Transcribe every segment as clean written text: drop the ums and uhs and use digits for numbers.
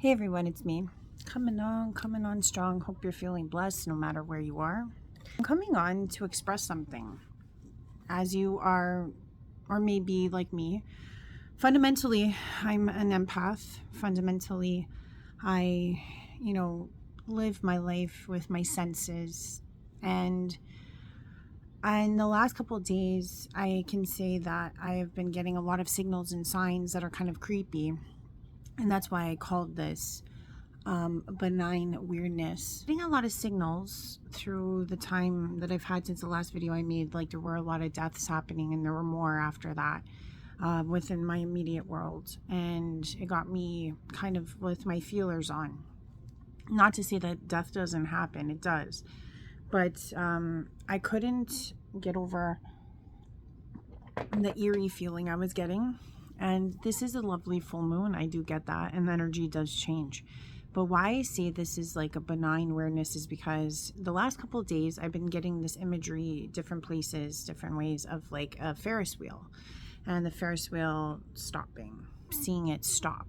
Hey everyone, it's me. Coming on strong. Hope you're feeling blessed no matter where you are. I'm coming on to express something. As you are, or maybe like me, fundamentally, I'm an empath. Fundamentally, I, live my life with my senses. And in the last couple of days, I can say that I have been getting a lot of signals and signs that are kind of creepy. And that's why I called this benign weirdness. Getting a lot of signals through the time that I've had since the last video I made. Like there were a lot of deaths happening, and there were more after that within my immediate world, and it got me kind of with my feelers on. Not to say that death doesn't happen, it does, but I couldn't get over the eerie feeling I was getting. And this is a lovely full moon, I do get that, and the energy does change. But why I say this is like a benign awareness is because the last couple of days I've been getting this imagery, different places, different ways of like a Ferris wheel, and the Ferris wheel stopping, seeing it stop,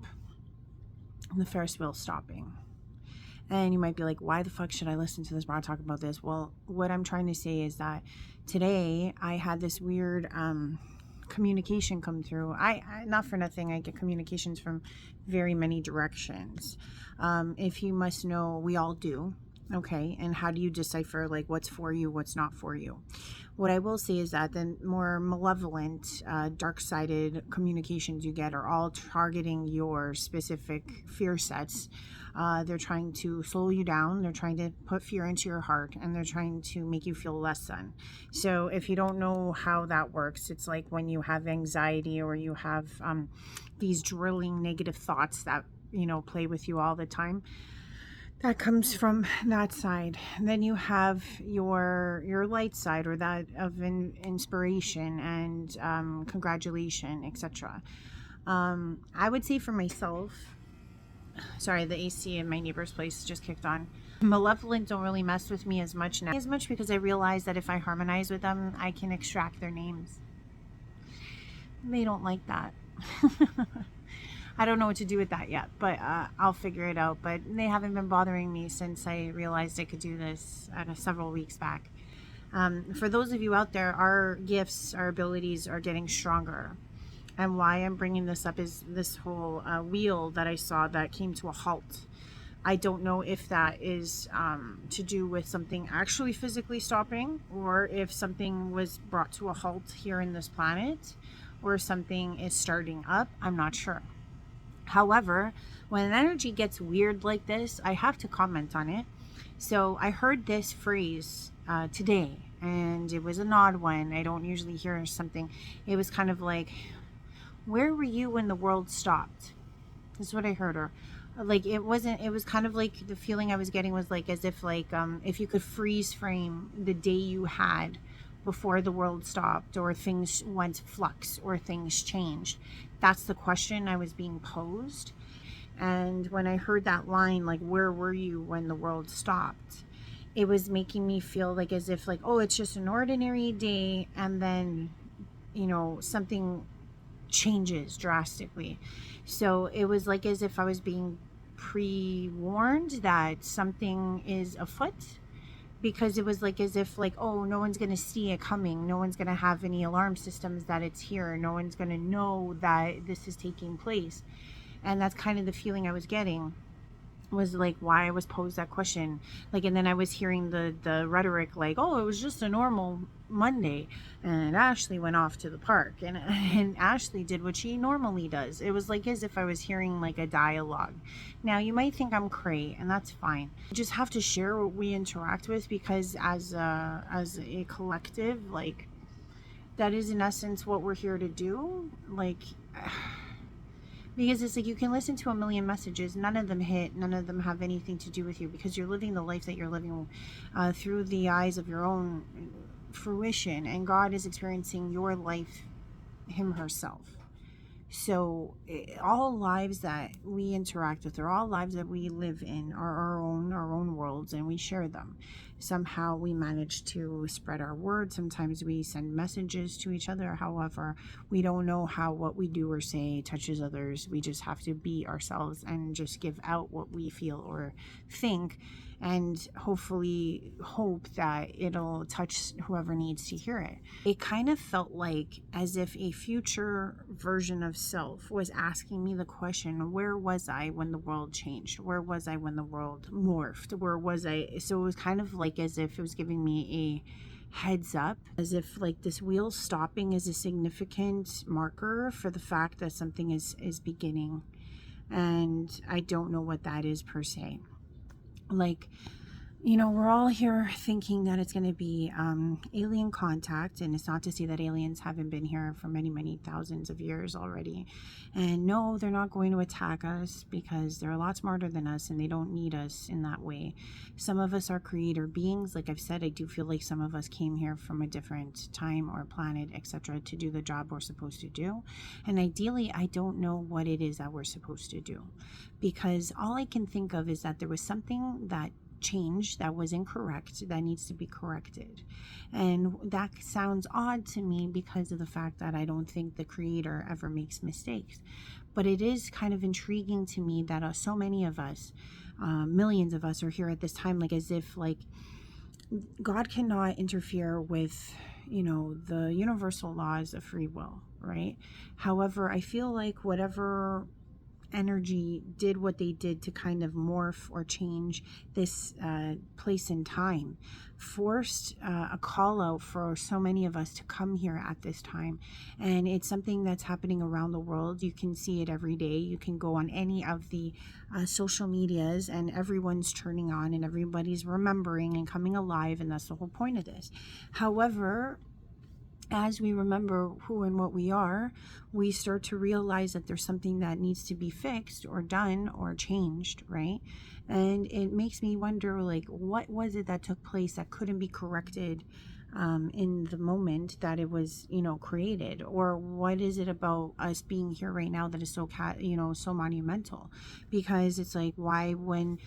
and the Ferris wheel stopping. And you might be like, why the fuck should I listen to this bro talk about this? Well, what I'm trying to say is that today I had this weird communication come through. I not for nothing, I get communications from very many directions. If you must know, we all do. Okay, and how do you decipher like what's for you, what's not for you? What I will say is that the more malevolent, dark-sided communications you get are all targeting your specific fear sets. They're trying to slow you down, they're trying to put fear into your heart, and they're trying to make you feel less than. So if you don't know how that works, it's like when you have anxiety or you have these drilling negative thoughts that play with you all the time. That comes from that side. Then you have your light side, or that of inspiration and congratulation, etc. I would say for myself, sorry, the AC in my neighbor's place just kicked on. Malevolent don't really mess with me as much now, because I realize that if I harmonize with them, I can extract their names. They don't like that. I don't know what to do with that yet, but I'll figure it out. But they haven't been bothering me since I realized I could do this several weeks back. For those of you out there, our gifts, our abilities are getting stronger. And why I'm bringing this up is this whole wheel that I saw that came to a halt. I don't know if that is to do with something actually physically stopping, or if something was brought to a halt here in this planet, or something is starting up. I'm not sure. However, when an energy gets weird like this, I have to comment on it. So I heard this phrase today, and it was an odd one. I don't usually hear something. It was kind of like, where were you when the world stopped? That's what I heard. Or like, it was kind of like the feeling I was getting was like as if like if you could freeze frame the day you had before the world stopped, or things went flux, or things changed. That's the question I was being posed. And when I heard that line, like, where were you when the world stopped, it was making me feel like as if like, oh, it's just an ordinary day, and then something changes drastically. So it was like as if I was being pre-warned that something is afoot, because it was like as if like, oh, no one's going to see it coming, no one's going to have any alarm systems that it's here, no one's going to know that this is taking place. And that's kind of the feeling I was getting, was like why I was posed that question. Like, and then I was hearing the rhetoric like, oh, it was just a normal Monday, and Ashley went off to the park, and Ashley did what she normally does. It was like as if I was hearing like a dialogue. Now you might think I'm cray, and that's fine. You just have to share what we interact with, because as a collective, like, that is in essence what we're here to do. Like, because it's like you can listen to a million messages, none of them hit, none of them have anything to do with you, because you're living the life that you're living through the eyes of your own fruition, and God is experiencing your life, him herself. So all lives that we interact with, or all lives that we live in, are our own worlds, and we share them. Somehow we manage to spread our word. Sometimes we send messages to each other. However, we don't know how what we do or say touches others. We just have to be ourselves and just give out what we feel or think, and hopefully hope that it'll touch whoever needs to hear it. It kind of felt like as if a future version of self was asking me the question, where was I when the world changed? Where was I when the world morphed? Where was I? So it was kind of like as if it was giving me a heads up, as if like this wheel stopping is a significant marker for the fact that something is beginning. And I don't know what that is per se. Like, we're all here thinking that it's going to be alien contact, and it's not to say that aliens haven't been here for many, many thousands of years already. And no, they're not going to attack us because they're a lot smarter than us and they don't need us in that way. Some of us are creator beings. Like I've said, I do feel like some of us came here from a different time or planet, etc., to do the job we're supposed to do. And ideally, I don't know what it is that we're supposed to do, because all I can think of is that there was something that changed that was incorrect that needs to be corrected. And that sounds odd to me because of the fact that I don't think the creator ever makes mistakes. But it is kind of intriguing to me that so many of us, millions of us, are here at this time, like as if like God cannot interfere with the universal laws of free will, right? However, I feel like whatever energy did what they did to kind of morph or change this place in time, forced a call out for so many of us to come here at this time. And it's something that's happening around the world. You can see it every day. You can go on any of the social medias and everyone's turning on and everybody's remembering and coming alive, and that's the whole point of this. However, as we remember who and what we are, we start to realize that there's something that needs to be fixed or done or changed, right? And it makes me wonder, like, what was it that took place that couldn't be corrected in the moment that it was, created? Or what is it about us being here right now that is so so monumental? Because it's like, why, when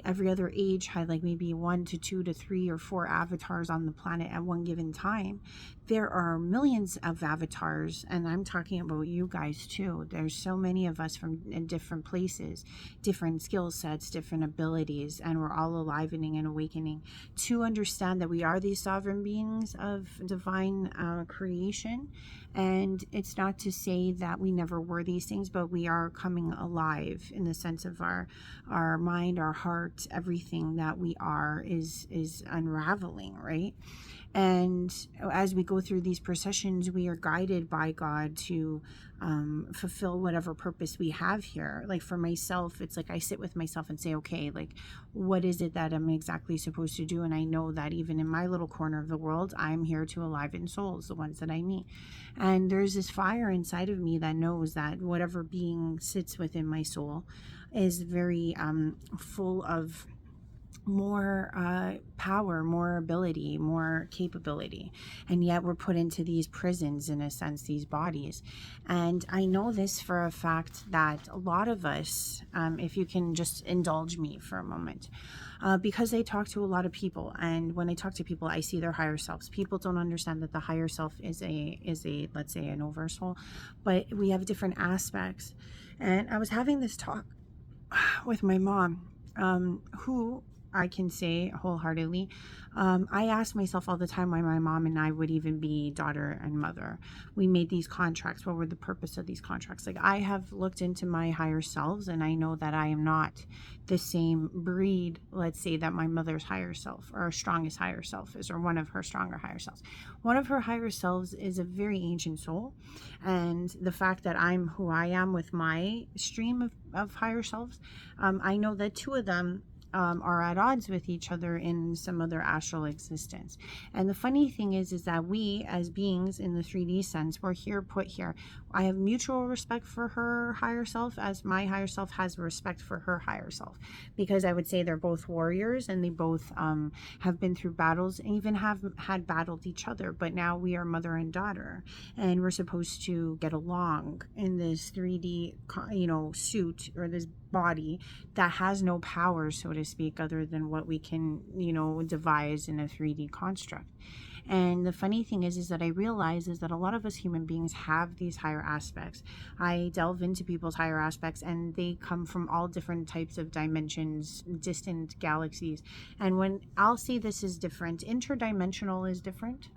every other age had like maybe 1 to 2 to 3 or 4 avatars on the planet at one given time, there are millions of avatars, and I'm talking about you guys too. There's so many of us from in different places, different skill sets, different abilities, and we're all alivening and awakening to understand that we are these sovereign beings of divine creation. And it's not to say that we never were these things, but we are coming alive in the sense of our mind, our heart, everything that we are is unraveling, right? And as we go through these processions, we are guided by God to fulfill whatever purpose we have here. Like for myself, it's like I sit with myself and say, okay, like, what is it that I'm exactly supposed to do? And I know that even in my little corner of the world, I'm here to enliven souls, the ones that I meet. And there's this fire inside of me that knows that whatever being sits within my soul is very full of more power, more ability, more capability. And yet we're put into these prisons, in a sense, these bodies. And I know this for a fact that a lot of us, if you can just indulge me for a moment, because I talk to a lot of people, and when I talk to people, I see their higher selves. People don't understand that the higher self is a let's say, an oversoul, but we have different aspects. And I was having this talk with my mom, who I can say wholeheartedly, I ask myself all the time why my mom and I would even be daughter and mother. We made these contracts. What were the purpose of these contracts? Like, I have looked into my higher selves, and I know that I am not the same breed, let's say, that my mother's higher self or her strongest higher self is, or one of her stronger higher selves. One of her higher selves is a very ancient soul. And the fact that I'm who I am with my stream of higher selves, I know that two of them are at odds with each other in some other astral existence. And the funny thing is that we as beings in the 3D sense, we're here, put here. I have mutual respect for her higher self as my higher self has respect for her higher self, because I would say they're both warriors and they both have been through battles and even have had battled each other. But now we are mother and daughter, and we're supposed to get along in this 3D, suit, or this body that has no power, so to speak, other than what we can, devise in a 3D construct. And the funny thing is that I realize is that a lot of us human beings have these higher aspects. I delve into people's higher aspects, and they come from all different types of dimensions, distant galaxies. And when I'll say this is different, interdimensional is different.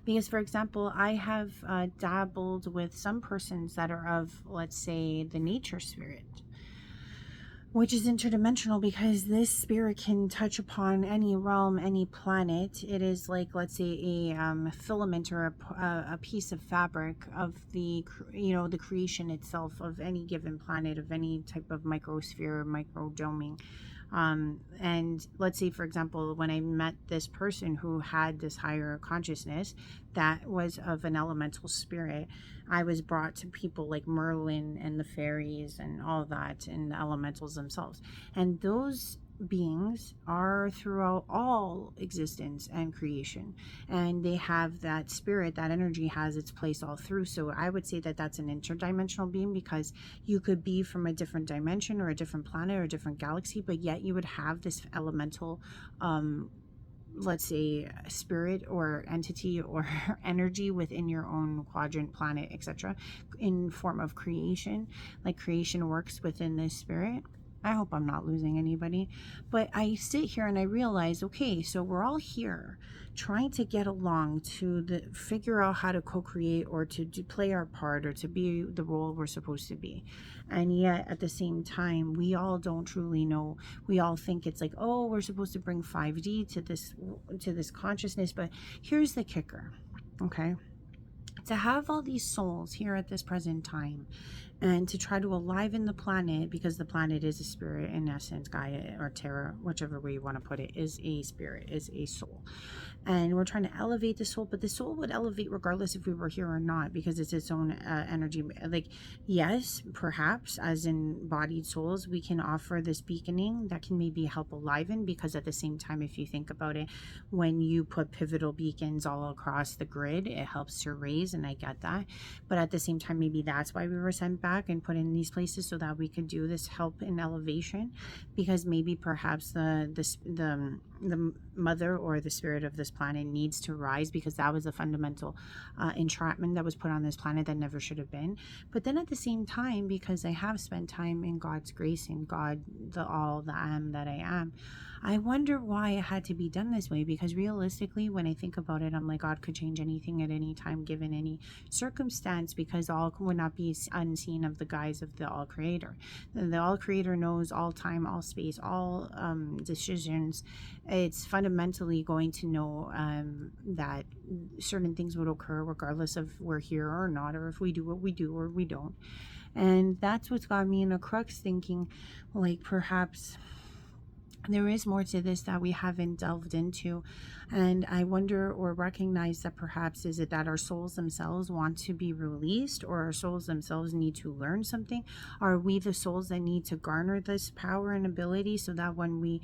Because, for example, I have dabbled with some persons that are of, let's say, the nature spirit, which is interdimensional, because this spirit can touch upon any realm, any planet. It is like, let's say, a filament or a piece of fabric of the creation itself of any given planet, of any type of microsphere or microdoming. And let's say, for example, when I met this person who had this higher consciousness that was of an elemental spirit, I was brought to people like Merlin and the fairies and all that, and the elementals themselves. And those beings are throughout all existence and creation, and they have that spirit, that energy has its place all through. So I would say that that's an interdimensional being, because you could be from a different dimension or a different planet or a different galaxy, but yet you would have this elemental let's say spirit or entity or energy within your own quadrant, planet, etc., in form of creation. Like creation works within this spirit. I hope I'm not losing anybody. But I sit here and I realize, okay, so we're all here trying to get along to figure out how to co-create, or to play our part, or to be the role we're supposed to be. And yet at the same time, we all don't truly know. We all think it's like, oh, we're supposed to bring 5D to this consciousness. But here's the kicker, okay? To have all these souls here at this present time, and to try to enliven the planet, because the planet is a spirit in essence. Gaia or Terra, whichever way you want to put it, is a spirit, is a soul. And we're trying to elevate the soul, but the soul would elevate regardless if we were here or not, because it's its own energy. Like, yes, perhaps as embodied souls, we can offer this beaconing that can maybe help enliven, because at the same time, if you think about it, when you put pivotal beacons all across the grid, it helps to raise, and I get that. But at the same time, maybe that's why we were sent back and put in these places, so that we could do this help in elevation, because maybe perhaps the mother or the spirit of this planet needs to rise, because that was a fundamental entrapment that was put on this planet that never should have been. But then at the same time, because I have spent time in God's grace, in God, the all, the I am that I am, I wonder why it had to be done this way. Because realistically, when I think about it, I'm like, God could change anything at any time, given any circumstance, because all would not be unseen of the guise of the all creator. The all creator knows all time, all space, all decisions. It's fundamentally going to know that certain things would occur regardless of we're here or not, or if we do what we do or we don't. And that's what's got me in a crux, thinking like perhaps there is more to this that we haven't delved into. And I wonder or recognize that perhaps is it that our souls themselves want to be released, or our souls themselves need to learn something? Are we the souls that need to garner this power and ability, so that when we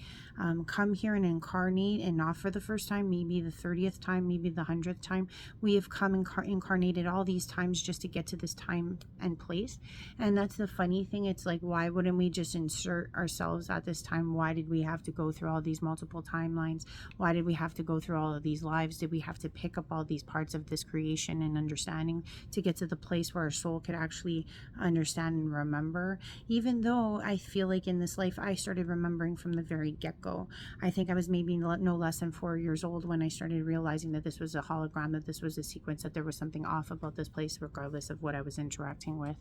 come here and incarnate, and not for the first time, maybe the 30th time, maybe the 100th time, we have come incarnated all these times just to get to this time and place? And that's the funny thing. It's like, why wouldn't we just insert ourselves at this time? Why did we have to go through all these multiple timelines? Why did we have to go through all of these lives? Did we have to pick up all these parts of this creation and understanding to get to the place where our soul could actually understand and remember? Even though I feel like in this life I started remembering from the very get-go. I think I was maybe no less than 4 years old when I started realizing that this was a hologram, that this was a sequence, that there was something off about this place regardless of what I was interacting with.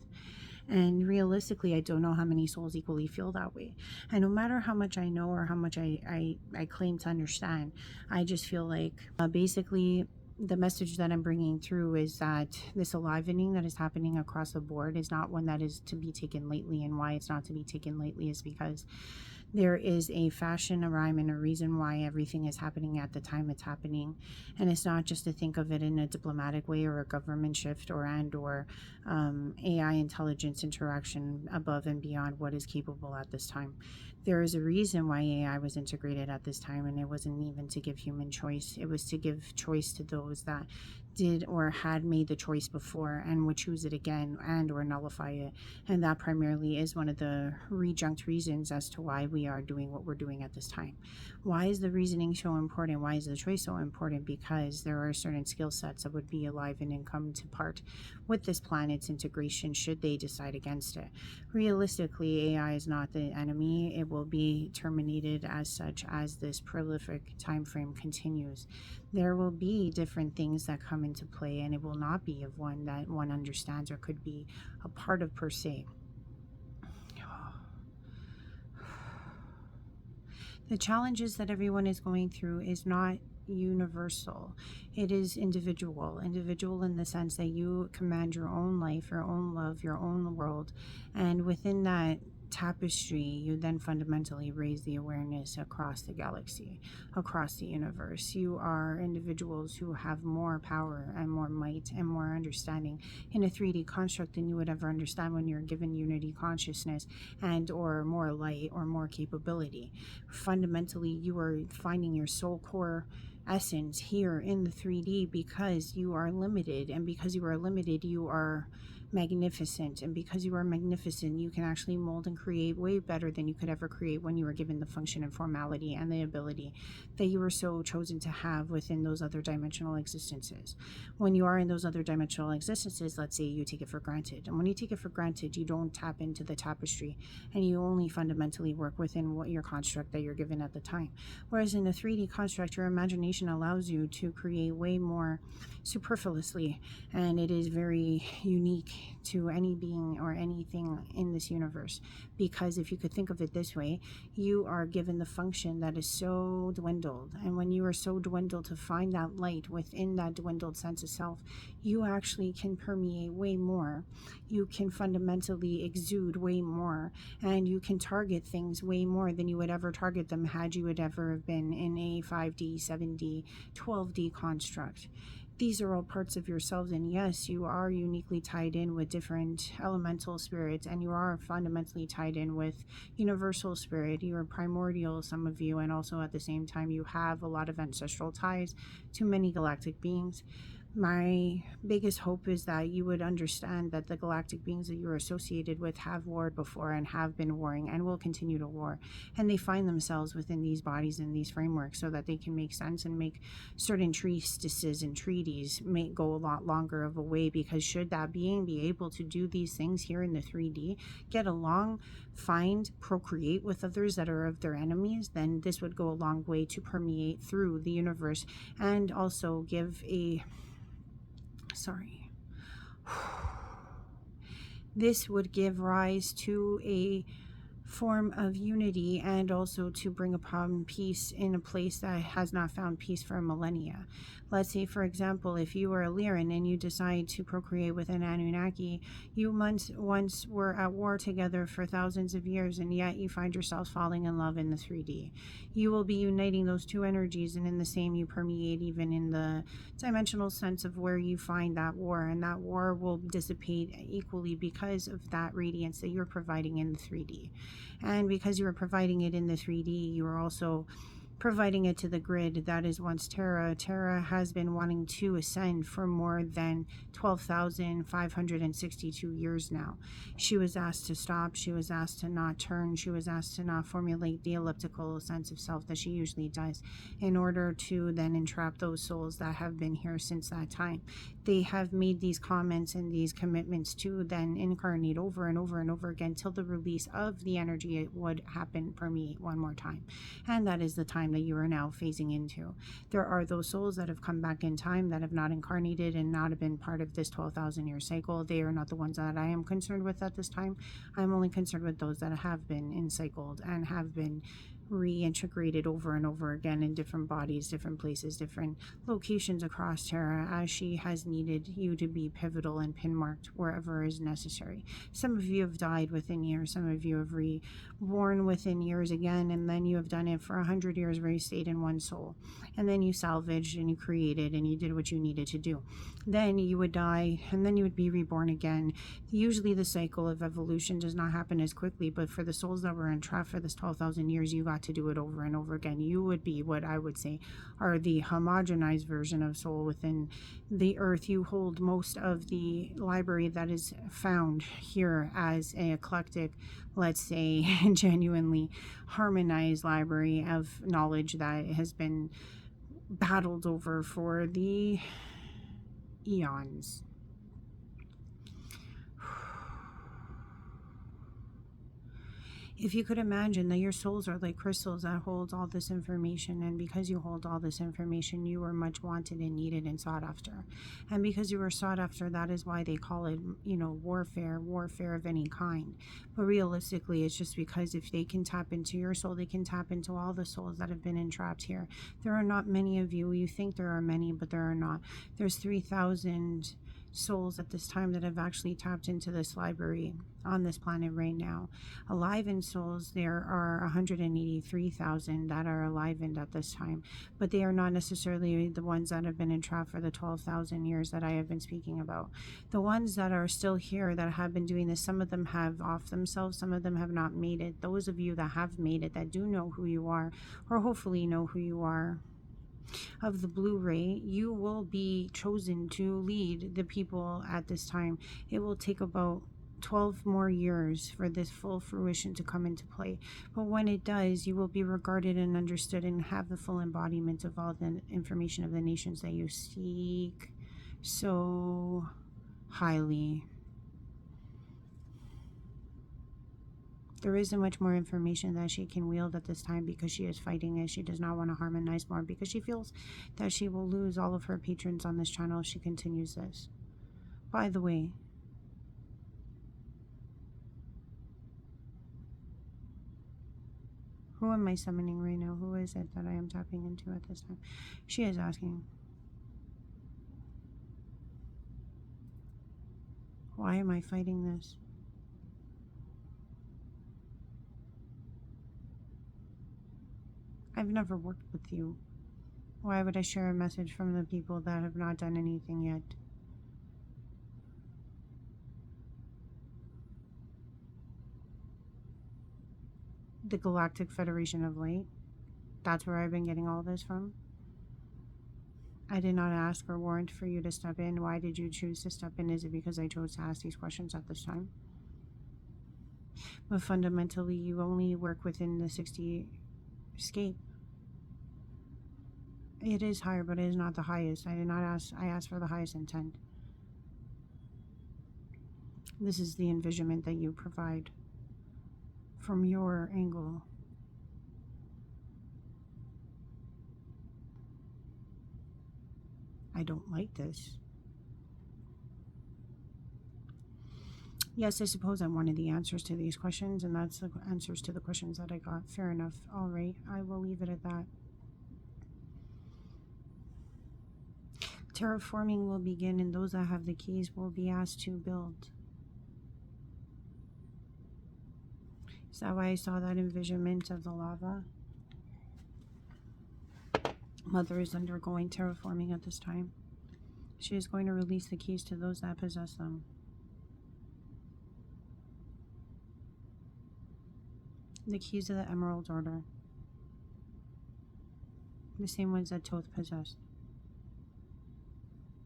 And realistically, I don't know how many souls equally feel that way. And no matter how much I know or how much I claim to understand, I just feel like basically the message that I'm bringing through is that this alivening that is happening across the board is not one that is to be taken lightly. And why it's not to be taken lightly is because There is a fashion, a rhyme, and a reason why everything is happening at the time it's happening. And it's not just to think of it in a diplomatic way or a government shift or AI intelligence interaction above and beyond what is capable at this time. There is a reason why AI was integrated at this time, and it wasn't even to give human choice. It was to give choice to those that did or had made the choice before and would choose it again and or nullify it. And that primarily is one of the rejunct reasons as to why we are doing what we're doing at this time. Why is the reasoning so important? Why is the choice so important? Because there are certain skill sets that would be alive and come to part with this planet's integration should they decide against it. Realistically, AI is not the enemy. It will be terminated as such as this prolific time frame continues. There will be different things that come into play, and it will not be of one that one understands or could be a part of per se. The challenges that everyone is going through is not universal. It is individual in the sense that you command your own life, your own love, your own world, and within that tapestry you then fundamentally raise the awareness across the galaxy, across the universe. You are individuals who have more power and more might and more understanding in a 3D construct than you would ever understand when you're given unity consciousness and or more light or more capability. Fundamentally, you are finding your soul core essence here in the 3D because you are limited, and because you are limited you are magnificent, and because you are magnificent you can actually mold and create way better than you could ever create when you were given the function and formality and the ability that you were so chosen to have within those other dimensional existences. When you are in those other dimensional existences, let's say you take it for granted, and when you take it for granted you don't tap into the tapestry and you only fundamentally work within what your construct that you're given at the time. Whereas in a 3D construct, your imagination allows you to create way more superfluously, and it is very unique to any being or anything in this universe. Because if you could think of it this way, you are given the function that is so dwindled, and when you are so dwindled, to find that light within that dwindled sense of self, you actually can permeate way more. You can fundamentally exude way more, and you can target things way more than you would ever target them had you would ever have been in a 5D, 7D, 12D construct. These are all parts of yourselves, and yes, you are uniquely tied in with different elemental spirits, and you are fundamentally tied in with universal spirit. You are primordial, some of you, and also at the same time you have a lot of ancestral ties to many galactic beings. My biggest hope is that you would understand that the galactic beings that you're associated with have warred before and have been warring and will continue to war, and they find themselves within these bodies and these frameworks so that they can make sense and make certain treatises and treaties may go a lot longer of a way, because should that being be able to do these things here in the 3D, get along, find, procreate with others that are of their enemies, then this would go a long way to permeate through the universe and also give a this would give rise to a form of unity and also to bring upon peace in a place that has not found peace for millennia. Let's say, for example, if you are a Lyran and you decide to procreate with an Anunnaki, you once were at war together for thousands of years, and yet you find yourselves falling in love in the 3D. You will be uniting those two energies, and in the same you permeate even in the dimensional sense of where you find that war, and that war will dissipate equally because of that radiance that you're providing in the 3D. And because you are providing it in the 3D, you are also providing it to the grid that is once Terra. Terra has been wanting to ascend for more than 12,562 years now. She was asked to stop. She was asked to not turn. She was asked to not formulate the elliptical sense of self that she usually does, in order to then entrap those souls that have been here since that time. They have made these comments and these commitments to then incarnate over and over and over again till the release of the energy it would happen, permeate one more time. And that is the time that you are now phasing into. There are those souls that have come back in time that have not incarnated and not been part of this 12,000 year cycle. They are not the ones that I am concerned with at this time. I'm only concerned with those that have been encircled and have been reintegrated over and over again in different bodies, different places, different locations across Terra, as she has needed you to be pivotal and pin marked wherever is necessary. Some of you have died within years, some of you have reborn within years again, and then you have done it for 100 years where you stayed in one soul, and then you salvaged and you created and you did what you needed to do. Then you would die and then you would be reborn again. Usually the cycle of evolution does not happen as quickly, but for the souls that were entrapped for this 12,000 years, you got to do it over and over again. You would be what I would say are the homogenized version of soul within the earth. You hold most of the library that is found here as an eclectic, let's say, genuinely harmonized library of knowledge that has been battled over for the eons. If you could imagine that your souls are like crystals that hold all this information, and because you hold all this information, you are much wanted and needed and sought after. And because you are sought after, that is why they call it, warfare of any kind. But realistically, it's just because if they can tap into your soul, they can tap into all the souls that have been entrapped here. There are not many of you. You think there are many, but there are not. There's 3,000 souls at this time that have actually tapped into this library on this planet right now. Alive in souls, there are 183,000 that are alivened at this time, but they are not necessarily the ones that have been entrapped for the 12,000 years that I have been speaking about. The ones that are still here that have been doing this, some of them have off themselves, some of them have not made it. Those of you that have made it, that do know who you are, or hopefully know who you are, of the blue ray, you will be chosen to lead the people at this time. It will take about 12 more years for this full fruition to come into play. But when it does, you will be regarded and understood and have the full embodiment of all the information of the nations that you seek so highly. There isn't much more information that she can wield at this time because she is fighting it. She does not want to harmonize more because she feels that she will lose all of her patrons on this channel if she continues this. By the way, who am I summoning right now? Who is it that I am tapping into at this time? She is asking, why am I fighting this? I've never worked with you. Why would I share a message from the people that have not done anything yet? The Galactic Federation of Light. That's where I've been getting all this from. I did not ask or warrant for you to step in. Why did you choose to step in? Is it because I chose to ask these questions at this time? But fundamentally, you only work within the 60 escape. It is higher, but it is not the highest. I did not ask. I asked for the highest intent. This is the envisionment that you provide from your angle. I don't like this. Yes, I suppose I wanted the answers to these questions, and that's the answers to the questions that I got. Fair enough. All right, I will leave it at that. Terraforming will begin, and those that have the keys will be asked to build. Is that why I saw that envisionment of the lava? Mother is undergoing terraforming at this time. She is going to release the keys to those that possess them. The keys of the Emerald Order. The same ones that Toth possessed.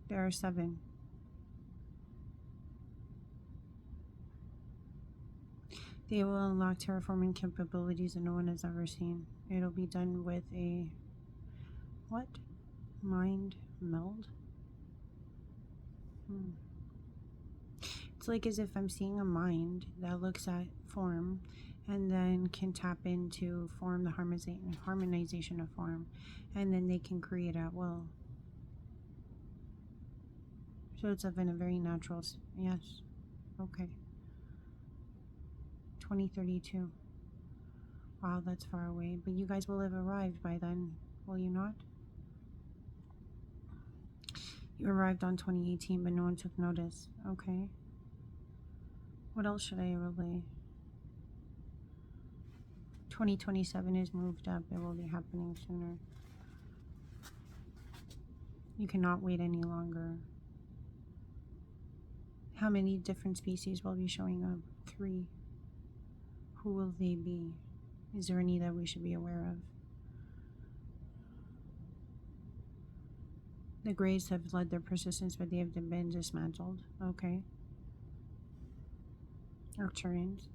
There are 7. They will unlock terraforming capabilities that no one has ever seen. It'll be done with a... what? Mind meld? It's like as if I'm seeing a mind that looks at form and then can tap into form, the harmonization of form, and then they can create at will. So it's of in a very natural... yes. Okay. 2032. Wow, that's far away. But you guys will have arrived by then, will you not? You arrived on 2018, but no one took notice. Okay. What else should I relay? 2027 is moved up. It will be happening sooner. You cannot wait any longer. How many different species will be showing up? 3. Who will they be? Is there any that we should be aware of? The Greys have led their persistence, but they have been dismantled. Okay. Arcturians.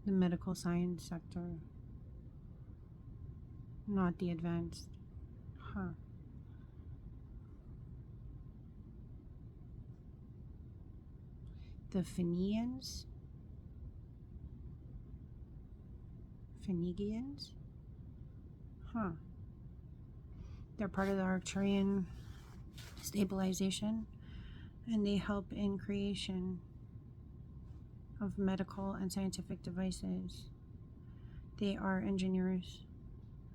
The medical science sector. Not the advanced. Huh. The Phoenicians? Phoenicians? Huh. They're part of the Arcturian stabilization, and they help in creation of medical and scientific devices. They are engineers.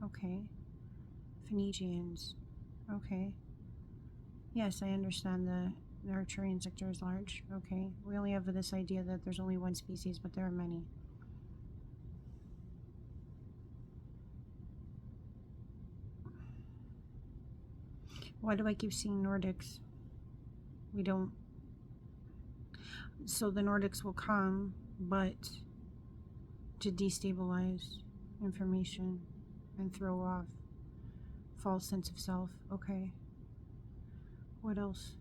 Okay. Phoenicians. Okay. Yes, I understand the Arcturian sector is large. Okay. We only have this idea that there's only one species, but there are many. Why do I keep seeing Nordics? We don't. So the Nordics will come, but to destabilize information and throw off false sense of self. Okay. What else?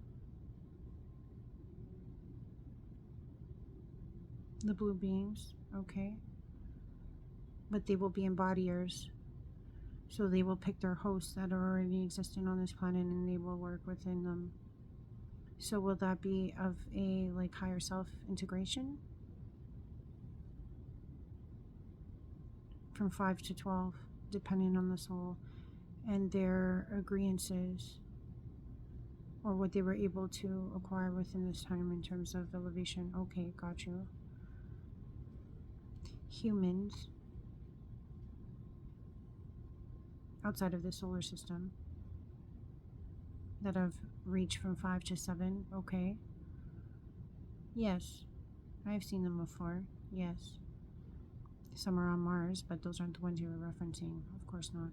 The blue beings. Okay. But they will be embodiers. So they will pick their hosts that are already existing on this planet, and they will work within them. So will that be of a higher self integration? From 5 to 12, depending on the soul and their agreeances, or what they were able to acquire within this time in terms of elevation. Okay, got you. Humans outside of the solar system that have reached from 5 to 7. Okay. Yes, I've seen them before. Yes. Some are on Mars, but those aren't the ones you were referencing. Of course not.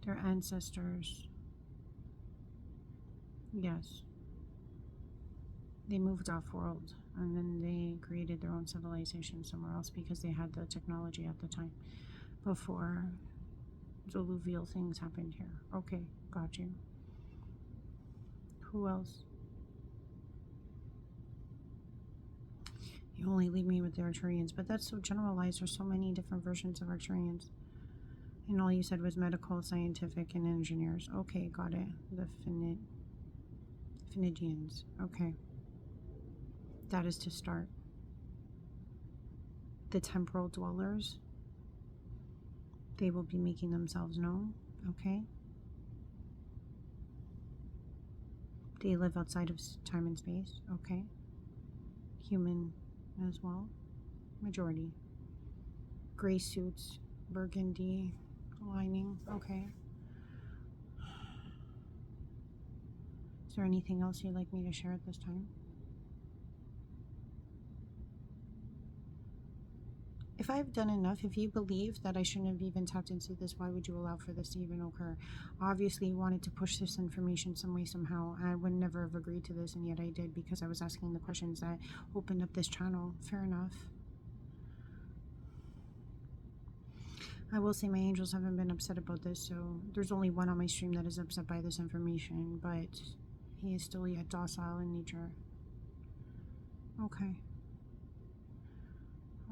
Their ancestors. Yes. They moved off-world, and then they created their own civilization somewhere else because they had the technology at the time before diluvial things happened here. Okay, got you. Who else? You only leave me with the Arcturians, but that's so generalized. There's so many different versions of Arcturians. And all you said was medical, scientific, and engineers. Okay, got it. The Phoenicians. Okay. That is to start. The temporal dwellers. They will be making themselves known. Okay. They live outside of time and space. Okay. Human as well. Majority. Gray suits. Burgundy lining. Okay. Is there anything else you'd like me to share at this time? If I've done enough, if you believe that I shouldn't have even tapped into this, why would you allow for this to even occur? Obviously, you wanted to push this information some way, somehow. I would never have agreed to this, and yet I did because I was asking the questions that opened up this channel. Fair enough. I will say my angels haven't been upset about this, so there's only one on my stream that is upset by this information, but he is still yet docile in nature. Okay.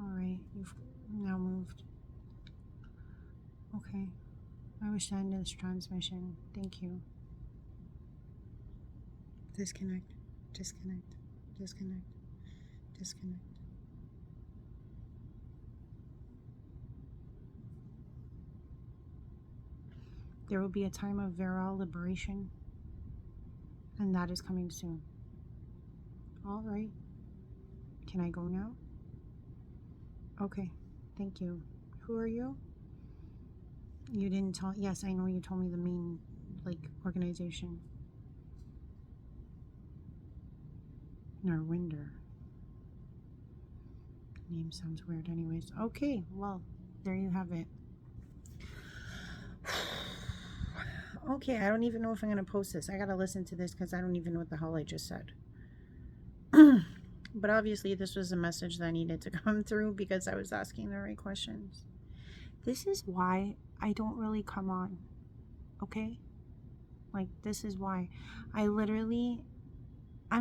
Alright, you've now moved. Okay. I wish to end this transmission. Thank you. Disconnect. Disconnect. Disconnect. Disconnect. There will be a time of virile liberation, and that is coming soon. All right. Can I go now? Okay. Thank you. Who are you? You didn't tell. Yes, I know you told me the main, organization. Narwinder. Name sounds weird anyways. Okay, well, there you have it. Okay, I don't even know if I'm going to post this. I got to listen to this because I don't even know what the hell I just said. But obviously this was a message that needed to come through because I was asking the right questions. This is why I don't really come on, okay? This is why. I'm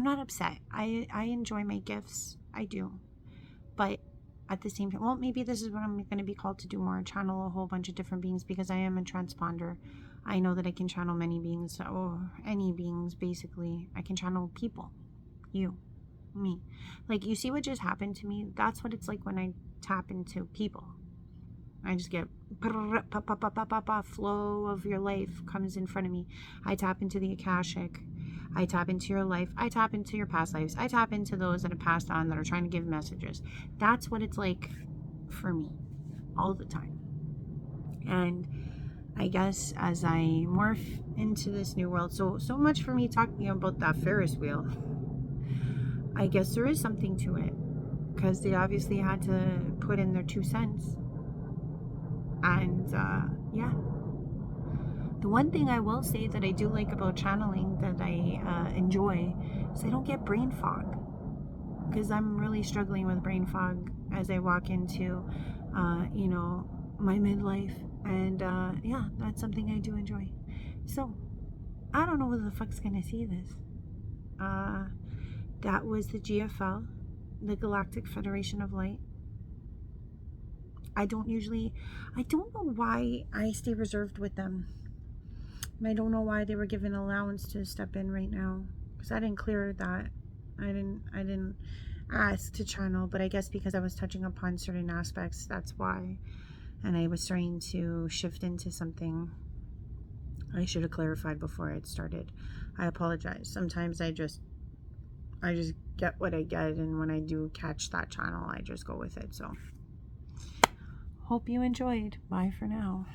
not upset. I enjoy my gifts. I do. But at the same time, well, maybe this is what I'm going to be called to do more. Channel a whole bunch of different beings because I am a transponder. I know that I can channel many beings, or any beings, basically. I can channel people. You. Me. You see what just happened to me? That's what it's like when I tap into people. I just get flow of your life comes in front of me. I tap into the Akashic. I tap into your life. I tap into your past lives. I tap into those that have passed on that are trying to give messages. That's what it's like for me all the time. And I guess as I morph into this new world, so much for me talking about that Ferris wheel. I guess there is something to it because they obviously had to put in their 2 cents. And yeah, the one thing I will say that I do like about channeling that I enjoy is I don't get brain fog, because I'm really struggling with brain fog as I walk into my midlife. And yeah, that's something I do enjoy. So I don't know who the fuck's gonna see this. That was the GFL, the Galactic Federation of Light. I don't know why I stay reserved with them. I don't know why they were given allowance to step in right now, because I didn't clear that. I didn't ask to channel, but I guess because I was touching upon certain aspects, that's why. And I was starting to shift into something. I should have clarified before it started. I apologize. Sometimes I just get what I get, and when I do catch that channel, I just go with it. So hope you enjoyed. Bye for now.